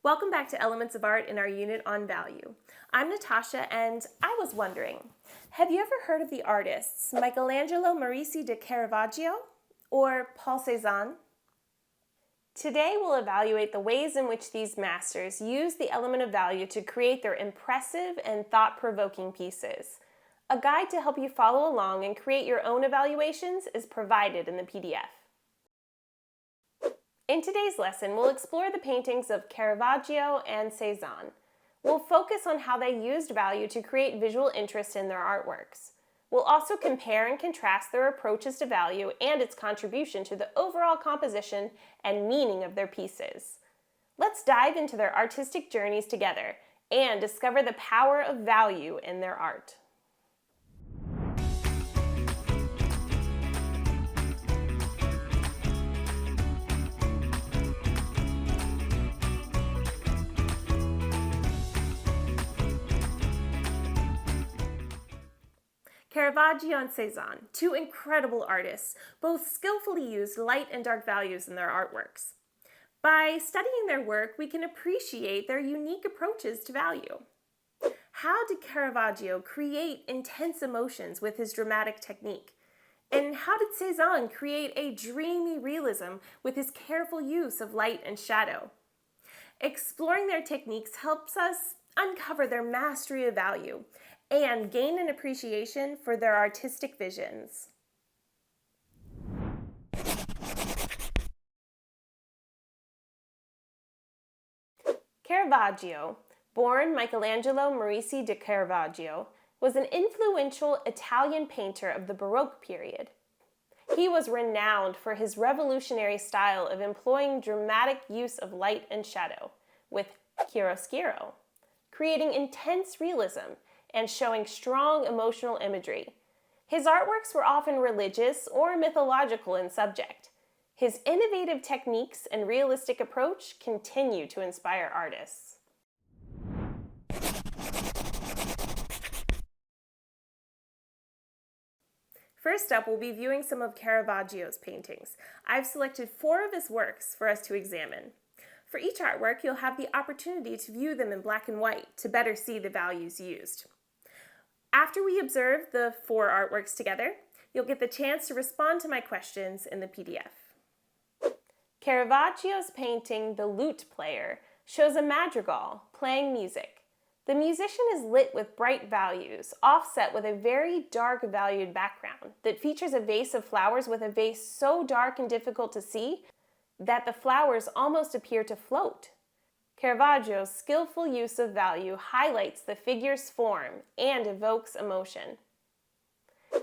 Welcome back to Elements of Art in our unit on value. I'm Natasha, and I was wondering, have you ever heard of the artists Michelangelo Merisi de Caravaggio or Paul Cézanne? Today we'll evaluate the ways in which these masters use the element of value to create their impressive and thought-provoking pieces. A guide to help you follow along and create your own evaluations is provided in the PDF. In today's lesson, we'll explore the paintings of Caravaggio and Cézanne. We'll focus on how they used value to create visual interest in their artworks. We'll also compare and contrast their approaches to value and its contribution to the overall composition and meaning of their pieces. Let's dive into their artistic journeys together and discover the power of value in their art. Caravaggio and Cézanne, two incredible artists, both skillfully used light and dark values in their artworks. By studying their work, we can appreciate their unique approaches to value. How did Caravaggio create intense emotions with his dramatic technique? And how did Cézanne create a dreamy realism with his careful use of light and shadow? Exploring their techniques helps us uncover their mastery of value and gain an appreciation for their artistic visions. Caravaggio, born Michelangelo Merisi de Caravaggio, was an influential Italian painter of the Baroque period. He was renowned for his revolutionary style of employing dramatic use of light and shadow, with chiaroscuro, creating intense realism and showing strong emotional imagery. His artworks were often religious or mythological in subject. His innovative techniques and realistic approach continue to inspire artists. First up, we'll be viewing some of Caravaggio's paintings. I've selected 4 of his works for us to examine. For each artwork, you'll have the opportunity to view them in black and white to better see the values used. After we observe the 4 artworks together, you'll get the chance to respond to my questions in the PDF. Caravaggio's painting, The Lute Player, shows a madrigal playing music. The musician is lit with bright values, offset with a very dark valued background that features a vase of flowers with a vase so dark and difficult to see that the flowers almost appear to float. Caravaggio's skillful use of value highlights the figure's form and evokes emotion.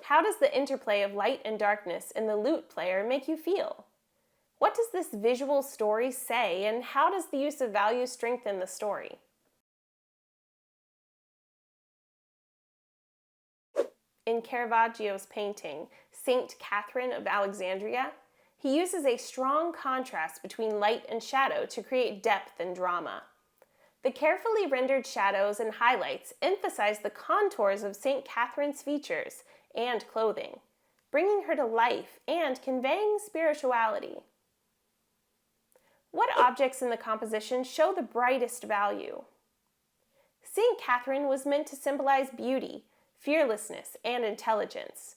How does the interplay of light and darkness in the lute player make you feel? What does this visual story say, and how does the use of value strengthen the story? In Caravaggio's painting, Saint Catherine of Alexandria, he uses a strong contrast between light and shadow to create depth and drama. The carefully rendered shadows and highlights emphasize the contours of St. Catherine's features and clothing, bringing her to life and conveying spirituality. What objects in the composition show the brightest value? St. Catherine was meant to symbolize beauty, fearlessness, and intelligence.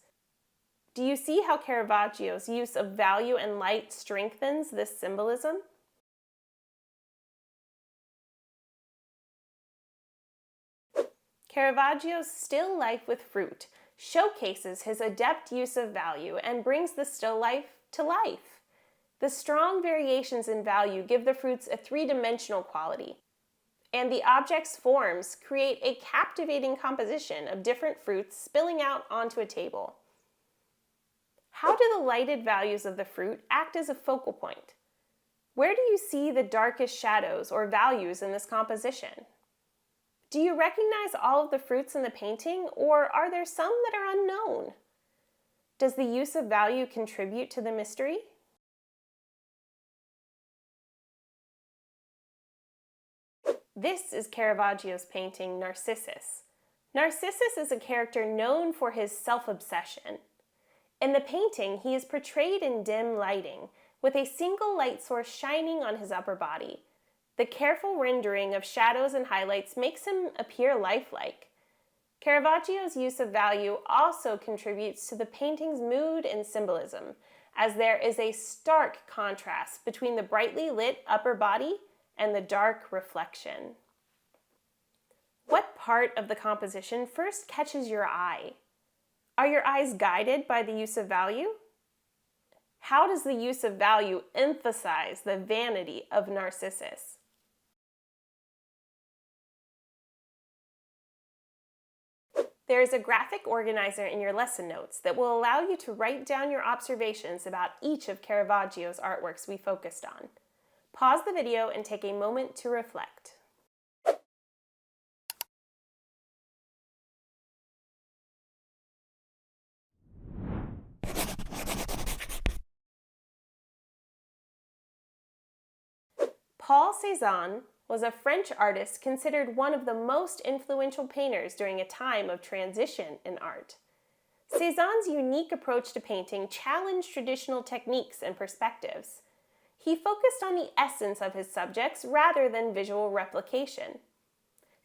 Do you see how Caravaggio's use of value and light strengthens this symbolism? Caravaggio's still life with fruit showcases his adept use of value and brings the still life to life. The strong variations in value give the fruits a 3-dimensional quality, and the object's forms create a captivating composition of different fruits spilling out onto a table. How do the lighted values of the fruit act as a focal point? Where do you see the darkest shadows or values in this composition? Do you recognize all of the fruits in the painting, or are there some that are unknown? Does the use of value contribute to the mystery? This is Caravaggio's painting, Narcissus. Narcissus is a character known for his self-obsession. In the painting, he is portrayed in dim lighting, with a single light source shining on his upper body. The careful rendering of shadows and highlights makes him appear lifelike. Caravaggio's use of value also contributes to the painting's mood and symbolism, as there is a stark contrast between the brightly lit upper body and the dark reflection. What part of the composition first catches your eye? Are your eyes guided by the use of value? How does the use of value emphasize the vanity of Narcissus? There is a graphic organizer in your lesson notes that will allow you to write down your observations about each of Caravaggio's artworks we focused on. Pause the video and take a moment to reflect. Paul Cézanne was a French artist considered one of the most influential painters during a time of transition in art. Cézanne's unique approach to painting challenged traditional techniques and perspectives. He focused on the essence of his subjects rather than visual replication.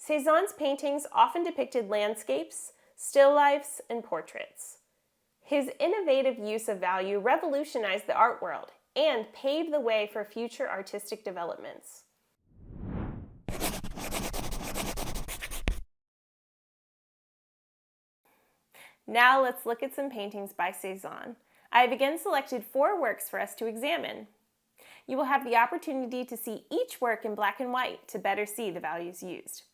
Cézanne's paintings often depicted landscapes, still lifes, and portraits. His innovative use of value revolutionized the art world and paved the way for future artistic developments. Now let's look at some paintings by Cézanne. I have again selected 4 works for us to examine. You will have the opportunity to see each work in black and white to better see the values used.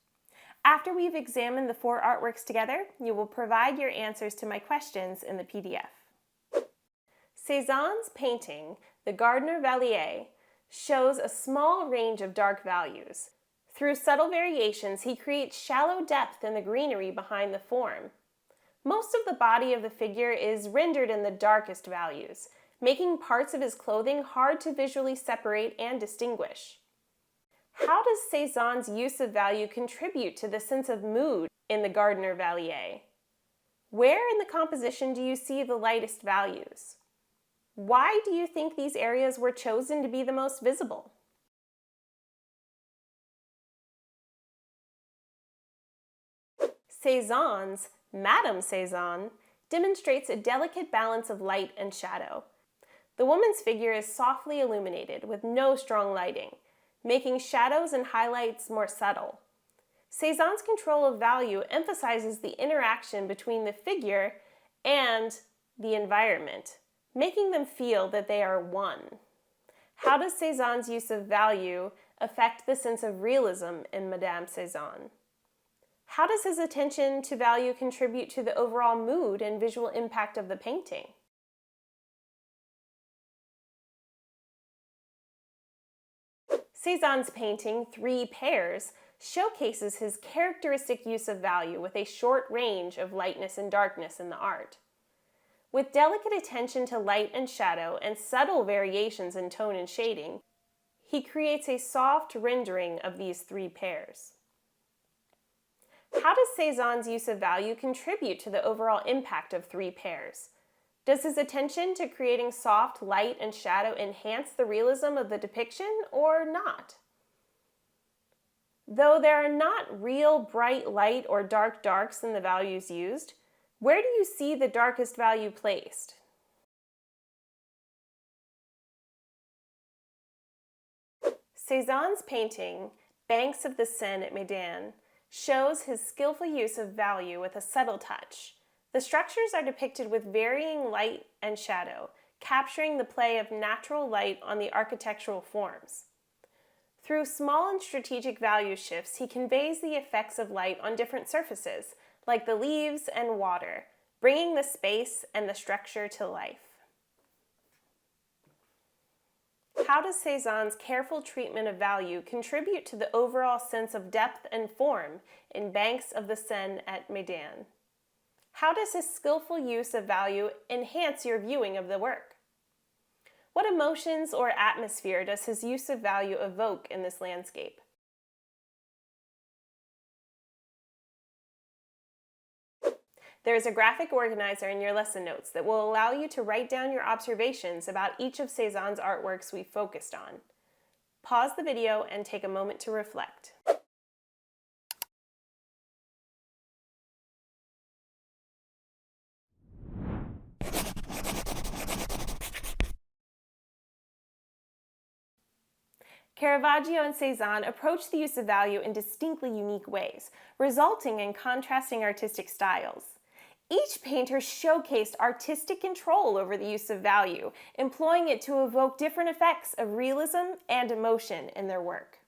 After we've examined the 4 artworks together, you will provide your answers to my questions in the PDF. Cézanne's painting, The Gardner Vallier, shows a small range of dark values. Through subtle variations, he creates shallow depth in the greenery behind the form. Most of the body of the figure is rendered in the darkest values, making parts of his clothing hard to visually separate and distinguish. How does Cézanne's use of value contribute to the sense of mood in the Gardner Vallier? Where in the composition do you see the lightest values? Why do you think these areas were chosen to be the most visible? Cézanne's Madame Cézanne demonstrates a delicate balance of light and shadow. The woman's figure is softly illuminated with no strong lighting, making shadows and highlights more subtle. Cézanne's control of value emphasizes the interaction between the figure and the environment, making them feel that they are one. How does Cézanne's use of value affect the sense of realism in Madame Cézanne? How does his attention to value contribute to the overall mood and visual impact of the painting? Cézanne's painting, Three Pairs, showcases his characteristic use of value with a short range of lightness and darkness in the art. With delicate attention to light and shadow and subtle variations in tone and shading, he creates a soft rendering of these 3 pairs. How does Cézanne's use of value contribute to the overall impact of 3 pairs? Does his attention to creating soft light and shadow enhance the realism of the depiction or not? Though there are not real bright light or dark darks in the values used, where do you see the darkest value placed? Cézanne's painting, Banks of the Seine at Médane, shows his skillful use of value with a subtle touch. The structures are depicted with varying light and shadow, capturing the play of natural light on the architectural forms. Through small and strategic value shifts, he conveys the effects of light on different surfaces, like the leaves and water, bringing the space and the structure to life. How does Cézanne's careful treatment of value contribute to the overall sense of depth and form in Banks of the Seine at Médane? How does his skillful use of value enhance your viewing of the work? What emotions or atmosphere does his use of value evoke in this landscape? There is a graphic organizer in your lesson notes that will allow you to write down your observations about each of Cézanne's artworks we focused on. Pause the video and take a moment to reflect. Caravaggio and Cézanne approached the use of value in distinctly unique ways, resulting in contrasting artistic styles. Each painter showcased artistic control over the use of value, employing it to evoke different effects of realism and emotion in their work.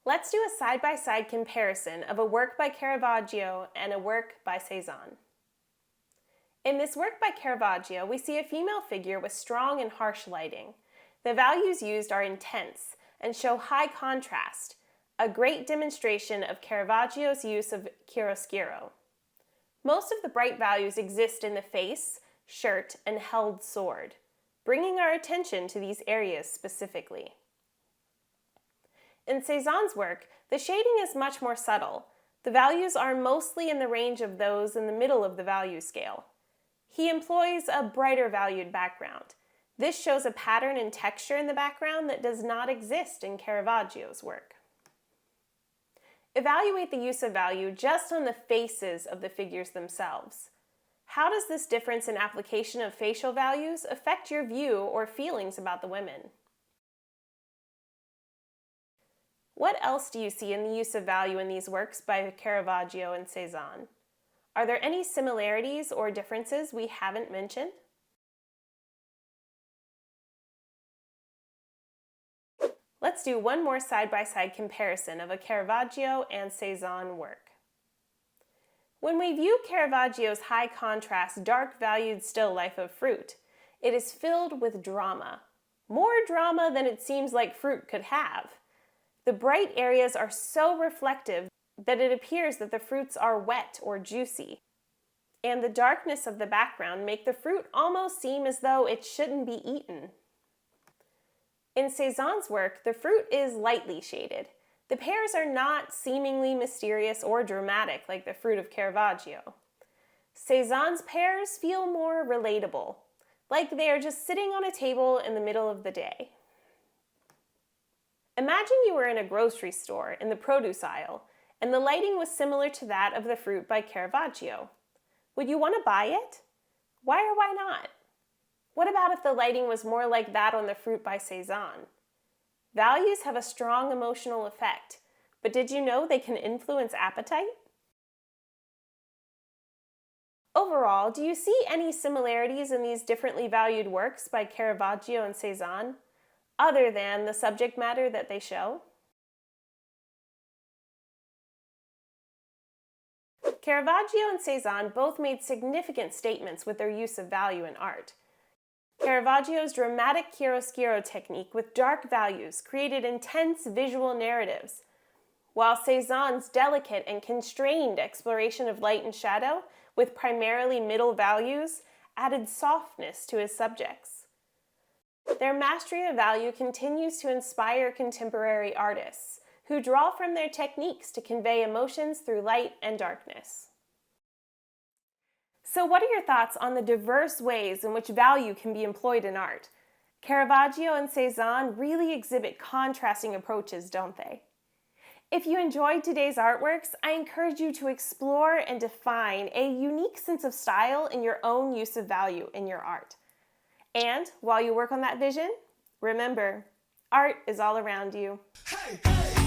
Let's do a side-by-side comparison of a work by Caravaggio and a work by Cézanne. In this work by Caravaggio, we see a female figure with strong and harsh lighting. The values used are intense and show high contrast, a great demonstration of Caravaggio's use of chiaroscuro. Most of the bright values exist in the face, shirt, and held sword, bringing our attention to these areas specifically. In Cézanne's work, the shading is much more subtle. The values are mostly in the range of those in the middle of the value scale. He employs a brighter valued background. This shows a pattern and texture in the background that does not exist in Caravaggio's work. Evaluate the use of value just on the faces of the figures themselves. How does this difference in application of facial values affect your view or feelings about the women? What else do you see in the use of value in these works by Caravaggio and Cézanne? Are there any similarities or differences we haven't mentioned? Let's do one more side-by-side comparison of a Caravaggio and Cézanne work. When we view Caravaggio's high-contrast, dark-valued still life of fruit, it is filled with drama. More drama than it seems like fruit could have. The bright areas are so reflective that it appears that the fruits are wet or juicy. And the darkness of the background make the fruit almost seem as though it shouldn't be eaten. In Cézanne's work, the fruit is lightly shaded. The pears are not seemingly mysterious or dramatic like the fruit of Caravaggio. Cézanne's pears feel more relatable, like they are just sitting on a table in the middle of the day. Imagine you were in a grocery store in the produce aisle, and the lighting was similar to that of the fruit by Caravaggio. Would you want to buy it? Why or why not? What about if the lighting was more like that on the fruit by Cézanne? Values have a strong emotional effect, but did you know they can influence appetite? Overall, do you see any similarities in these differently valued works by Caravaggio and Cézanne, other than the subject matter that they show? Caravaggio and Cézanne both made significant statements with their use of value in art. Caravaggio's dramatic chiaroscuro technique with dark values created intense visual narratives, while Cézanne's delicate and constrained exploration of light and shadow with primarily middle values added softness to his subjects. Their mastery of value continues to inspire contemporary artists who draw from their techniques to convey emotions through light and darkness. So what are your thoughts on the diverse ways in which value can be employed in art? Caravaggio and Cézanne really exhibit contrasting approaches, don't they? If you enjoyed today's artworks, I encourage you to explore and define a unique sense of style in your own use of value in your art. And while you work on that vision, remember, art is all around you. Hey, hey.